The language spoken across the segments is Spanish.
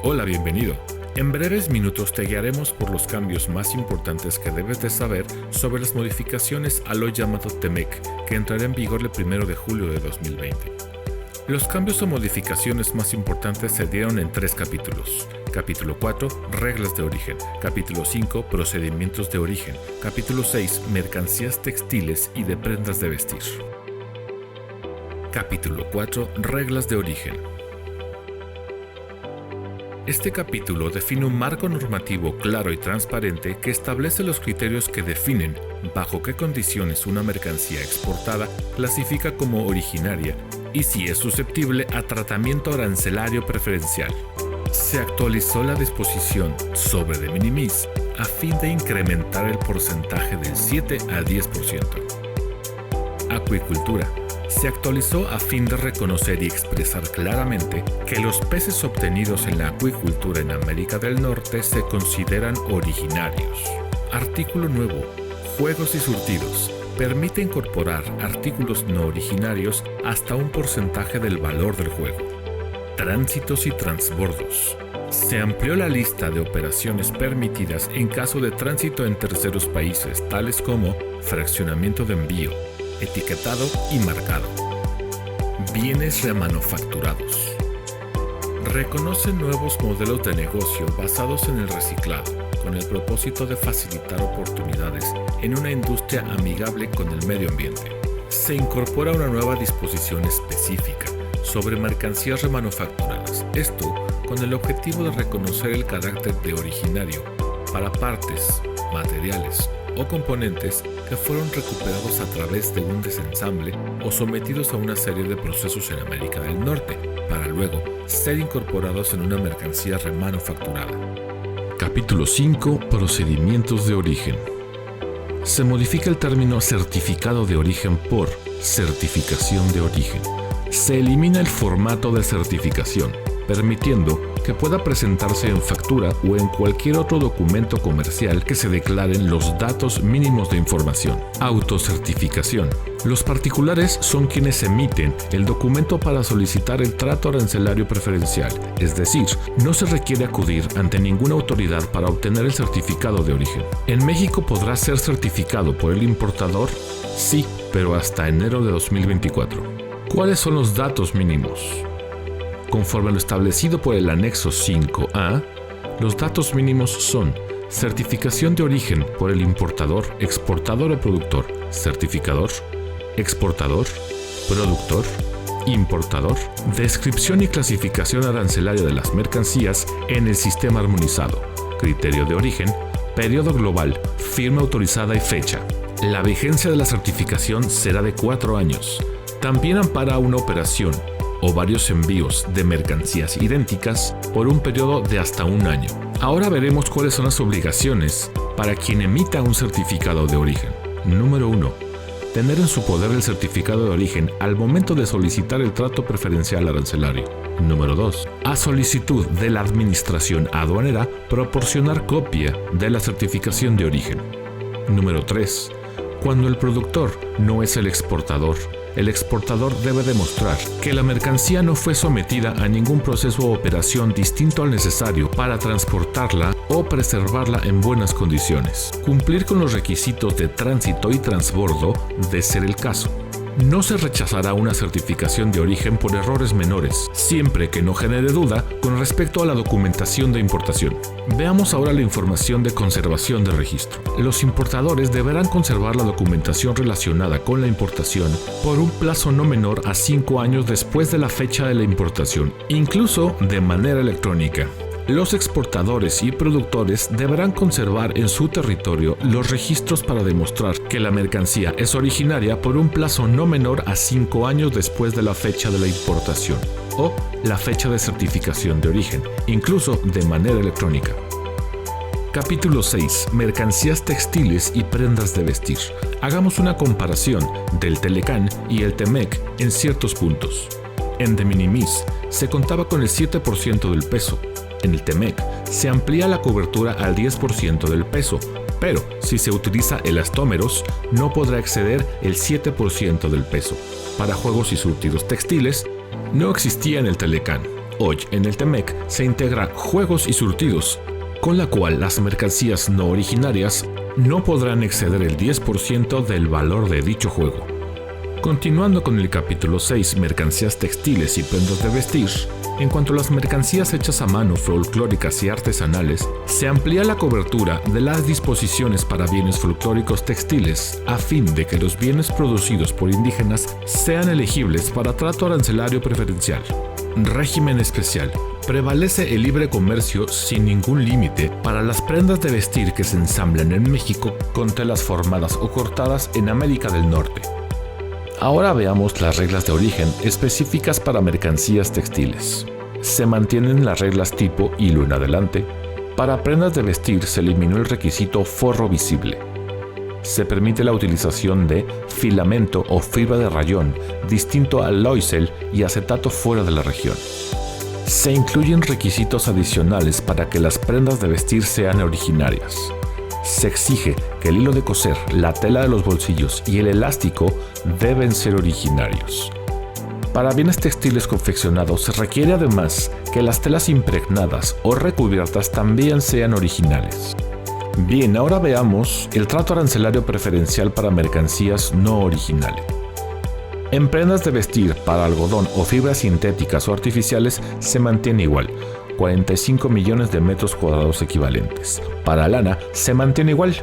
Hola, bienvenido. En breves minutos te guiaremos por los cambios más importantes que debes de saber sobre las modificaciones al hoy llamado TEMEC, que entrará en vigor el 1 de julio de 2020. Los cambios o modificaciones más importantes se dieron en 3 capítulos. Capítulo 4, Reglas de origen. Capítulo 5, Procedimientos de origen. Capítulo 6, Mercancías textiles y de prendas de vestir. Capítulo 4, Reglas de origen. Este capítulo define un marco normativo claro y transparente que establece los criterios que definen bajo qué condiciones una mercancía exportada clasifica como originaria y si es susceptible a tratamiento arancelario preferencial. Se actualizó la disposición sobre de minimis a fin de incrementar el porcentaje del 7 a 10%. Acuicultura. Se actualizó a fin de reconocer y expresar claramente que los peces obtenidos en la acuicultura en América del Norte se consideran originarios. Artículo nuevo. Juegos y surtidos. Permite incorporar artículos no originarios hasta un porcentaje del valor del juego. Tránsitos y transbordos. Se amplió la lista de operaciones permitidas en caso de tránsito en terceros países, tales como fraccionamiento de envío, etiquetado y marcado. Bienes remanufacturados. Reconoce nuevos modelos de negocio basados en el reciclado, con el propósito de facilitar oportunidades en una industria amigable con el medio ambiente. Se incorpora una nueva disposición específica sobre mercancías remanufacturadas, esto con el objetivo de reconocer el carácter de originario para partes, materiales o componentes que fueron recuperados a través de un desensamble o sometidos a una serie de procesos en América del Norte, para luego ser incorporados en una mercancía remanufacturada. Capítulo 5. Procedimientos de origen. Se modifica el término certificado de origen por certificación de origen. Se elimina el formato de certificación, permitiendo que pueda presentarse en factura o en cualquier otro documento comercial que se declaren los datos mínimos de información. Autocertificación. Los particulares son quienes emiten el documento para solicitar el trato arancelario preferencial, es decir, no se requiere acudir ante ninguna autoridad para obtener el certificado de origen. ¿En México podrá ser certificado por el importador? Sí, pero hasta enero de 2024. ¿Cuáles son los datos mínimos? Conforme a lo establecido por el anexo 5A, los datos mínimos son certificación de origen por el importador, exportador o productor, certificador, exportador, productor, importador, descripción y clasificación arancelaria de las mercancías en el sistema armonizado, criterio de origen, periodo global, firma autorizada y fecha. La vigencia de la certificación será de 4 años. También ampara una operación o varios envíos de mercancías idénticas por un periodo de hasta 1 año. Ahora veremos cuáles son las obligaciones para quien emita un certificado de origen. Número 1. Tener en su poder el certificado de origen al momento de solicitar el trato preferencial arancelario. Número 2. A solicitud de la administración aduanera, proporcionar copia de la certificación de origen. Número 3. Cuando el productor no es el exportador debe demostrar que la mercancía no fue sometida a ningún proceso o operación distinto al necesario para transportarla o preservarla en buenas condiciones. Cumplir con los requisitos de tránsito y transbordo, de ser el caso. No se rechazará una certificación de origen por errores menores, siempre que no genere duda con respecto a la documentación de importación. Veamos ahora la información de conservación de registro. Los importadores deberán conservar la documentación relacionada con la importación por un plazo no menor a 5 años después de la fecha de la importación, incluso de manera electrónica. Los exportadores y productores deberán conservar en su territorio los registros para demostrar que la mercancía es originaria por un plazo no menor a 5 años después de la fecha de la importación o la fecha de certificación de origen, incluso de manera electrónica. Capítulo 6. Mercancías textiles y prendas de vestir. Hagamos una comparación del Telecán y el TEMEC en ciertos puntos. En de minimis se contaba con el 7% del peso. En el TEMEC se amplía la cobertura al 10% del peso, pero si se utiliza elastómeros no podrá exceder el 7% del peso. Para juegos y surtidos textiles no existía en el Telecán. Hoy en el TEMEC se integra juegos y surtidos, con la cual las mercancías no originarias no podrán exceder el 10% del valor de dicho juego. Continuando con el capítulo 6, mercancías textiles y prendas de vestir, en cuanto a las mercancías hechas a mano, folclóricas y artesanales, se amplía la cobertura de las disposiciones para bienes folclóricos textiles a fin de que los bienes producidos por indígenas sean elegibles para trato arancelario preferencial. Régimen especial. Prevalece el libre comercio sin ningún límite para las prendas de vestir que se ensamblan en México con telas formadas o cortadas en América del Norte. Ahora veamos las reglas de origen específicas para mercancías textiles. Se mantienen las reglas tipo hilo en adelante. Para prendas de vestir se eliminó el requisito forro visible. Se permite la utilización de filamento o fibra de rayón, distinto al loisel y acetato fuera de la región. Se incluyen requisitos adicionales para que las prendas de vestir sean originarias. Se exige que el hilo de coser, la tela de los bolsillos y el elástico deben ser originarios. Para bienes textiles confeccionados se requiere además que las telas impregnadas o recubiertas también sean originales. Bien, ahora veamos el trato arancelario preferencial para mercancías no originales. En prendas de vestir para algodón o fibras sintéticas o artificiales se mantiene igual, 45 millones de metros cuadrados equivalentes. Para lana se mantiene igual,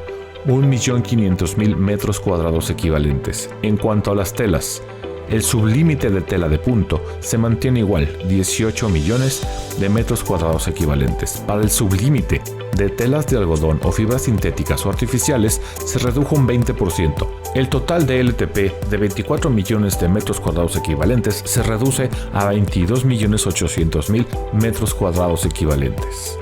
1.500.000 metros cuadrados equivalentes. En cuanto a las telas, el sublímite de tela de punto se mantiene igual, 18 millones de metros cuadrados equivalentes. Para el sublímite de telas de algodón o fibras sintéticas o artificiales se redujo un 20%. El total de LTP de 24 millones de metros cuadrados equivalentes se reduce a 22.800.000 metros cuadrados equivalentes.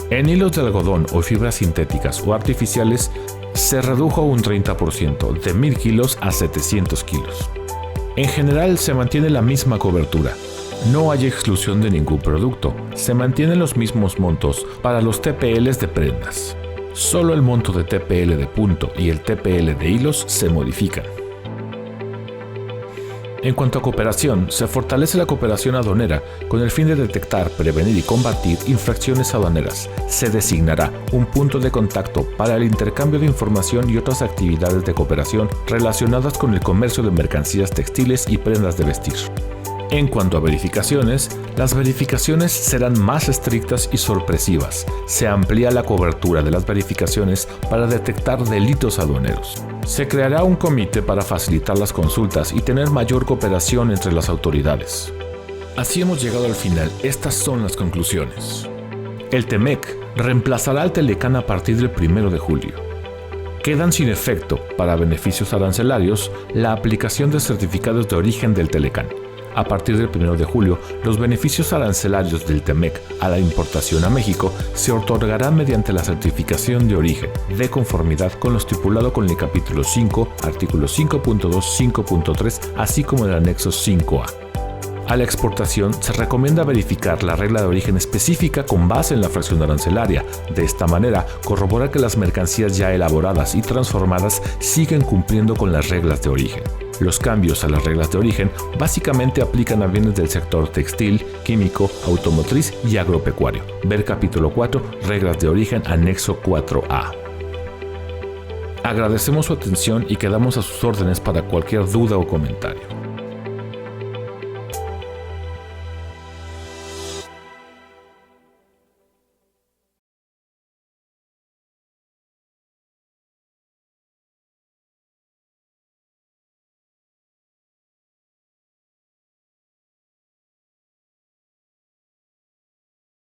En hilos de algodón o fibras sintéticas o artificiales se redujo un 30%, de 1.000 kilos a 700 kilos. En general se mantiene la misma cobertura. No hay exclusión de ningún producto. Se mantienen los mismos montos para los TPLs de prendas. Solo el monto de TPL de punto y el TPL de hilos se modifican. En cuanto a cooperación, se fortalece la cooperación aduanera con el fin de detectar, prevenir y combatir infracciones aduaneras. Se designará un punto de contacto para el intercambio de información y otras actividades de cooperación relacionadas con el comercio de mercancías textiles y prendas de vestir. En cuanto a verificaciones, las verificaciones serán más estrictas y sorpresivas. Se amplía la cobertura de las verificaciones para detectar delitos aduaneros. Se creará un comité para facilitar las consultas y tener mayor cooperación entre las autoridades. Así hemos llegado al final. Estas son las conclusiones. El TEMEC reemplazará al Telecán a partir del 1 de julio. Quedan sin efecto, para beneficios arancelarios, la aplicación de certificados de origen del Telecán. A partir del 1 de julio, los beneficios arancelarios del TEMEC a la importación a México se otorgarán mediante la certificación de origen, de conformidad con lo estipulado con el capítulo 5, artículos 5.2, 5.3, así como el anexo 5A. A la exportación se recomienda verificar la regla de origen específica con base en la fracción arancelaria. De esta manera, corroborar que las mercancías ya elaboradas y transformadas siguen cumpliendo con las reglas de origen. Los cambios a las reglas de origen básicamente aplican a bienes del sector textil, químico, automotriz y agropecuario. Ver capítulo 4, reglas de origen, anexo 4A. Agradecemos su atención y quedamos a sus órdenes para cualquier duda o comentario.